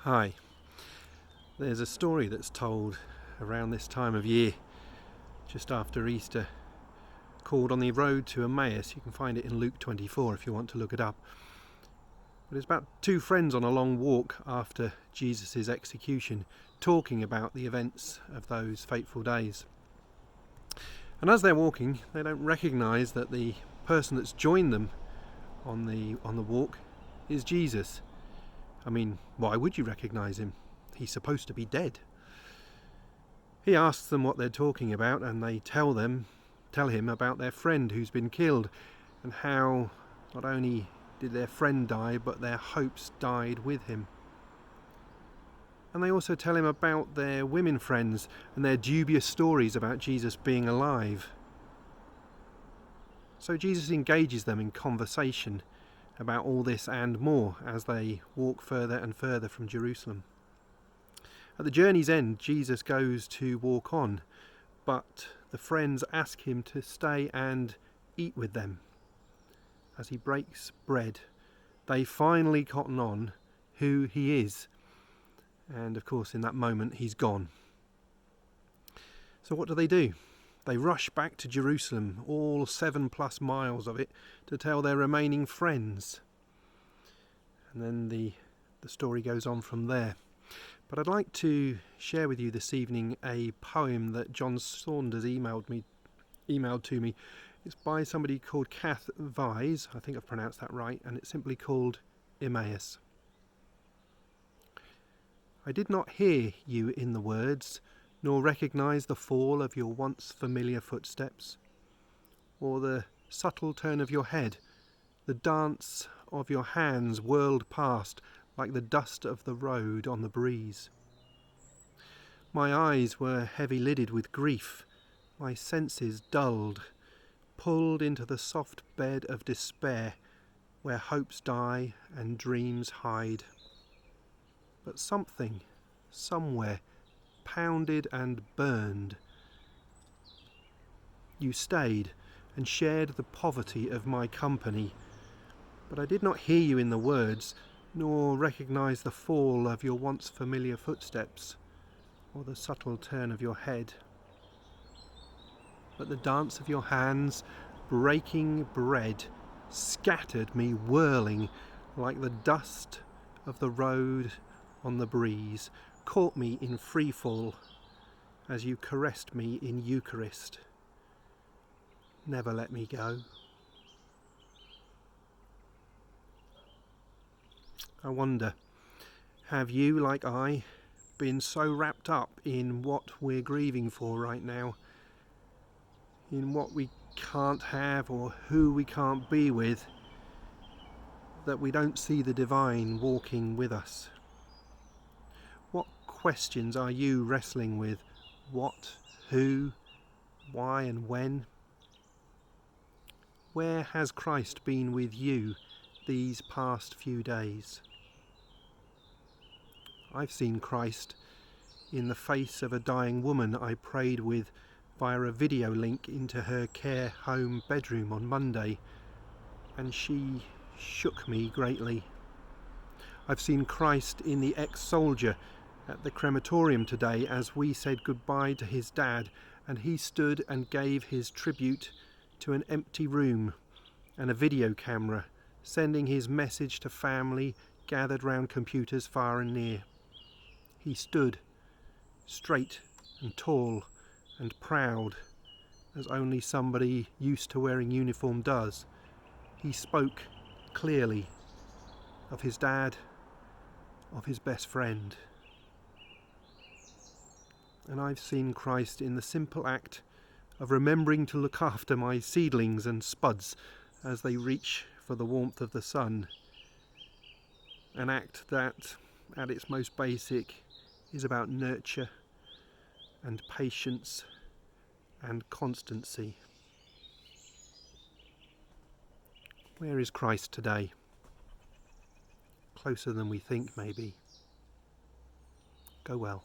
Hi. There's a story that's told around this time of year, just after Easter, called On the Road to Emmaus. You can find it in Luke 24 if you want to look it up. But it's about two friends on a long walk after Jesus' execution, talking about the events of those fateful days. And as they're walking, they don't recognise that the person that's joined them on the walk is Jesus. I mean, why would you recognise him? He's supposed to be dead. He asks them what they're talking about, and they tell him about their friend who's been killed, and how not only did their friend die, but their hopes died with him. And they also tell him about their women friends and their dubious stories about Jesus being alive. So Jesus engages them in conversation about all this and more as they walk further and further from Jerusalem. At the journey's end, Jesus goes to walk on, but the friends ask him to stay and eat with them. As he breaks bread, they finally cotton on who he is. And of course, in that moment, he's gone. So what do? They rush back to Jerusalem, all 7+ miles of it, to tell their remaining friends. And then the story goes on from there. But I'd like to share with you this evening a poem that John Saunders emailed to me. It's by somebody called Cath, Vyse, I think I've pronounced that right, and it's simply called Emmaus. I did not hear you in the words, nor recognise the fall of your once familiar footsteps, or the subtle turn of your head, the dance of your hands whirled past like the dust of the road on the breeze. My eyes were heavy-lidded with grief, my senses dulled, pulled into the soft bed of despair where hopes die and dreams hide. But something, somewhere, pounded and burned. You stayed and shared the poverty of my company, but I did not hear you in the words, nor recognise the fall of your once familiar footsteps, or the subtle turn of your head. But the dance of your hands, breaking bread, scattered me whirling like the dust of the road on the breeze, caught me in free fall as you caressed me in Eucharist. Never let me go. I wonder, have you, like I, been so wrapped up in what we're grieving for right now, in what we can't have or who we can't be with, that we don't see the divine walking with us? What questions are you wrestling with? What, who, why and when? Where has Christ been with you these past few days? I've seen Christ in the face of a dying woman I prayed with via a video link into her care home bedroom on Monday, and she shook me greatly. I've seen Christ in the ex-soldier at the crematorium today as we said goodbye to his dad, and he stood and gave his tribute to an empty room and a video camera, sending his message to family gathered round computers far and near. He stood, straight and tall and proud, as only somebody used to wearing uniform does. He spoke clearly of his dad, of his best friend. And I've seen Christ in the simple act of remembering to look after my seedlings and spuds as they reach for the warmth of the sun. An act that, at its most basic, is about nurture and patience and constancy. Where is Christ today? Closer than we think, maybe. Go well.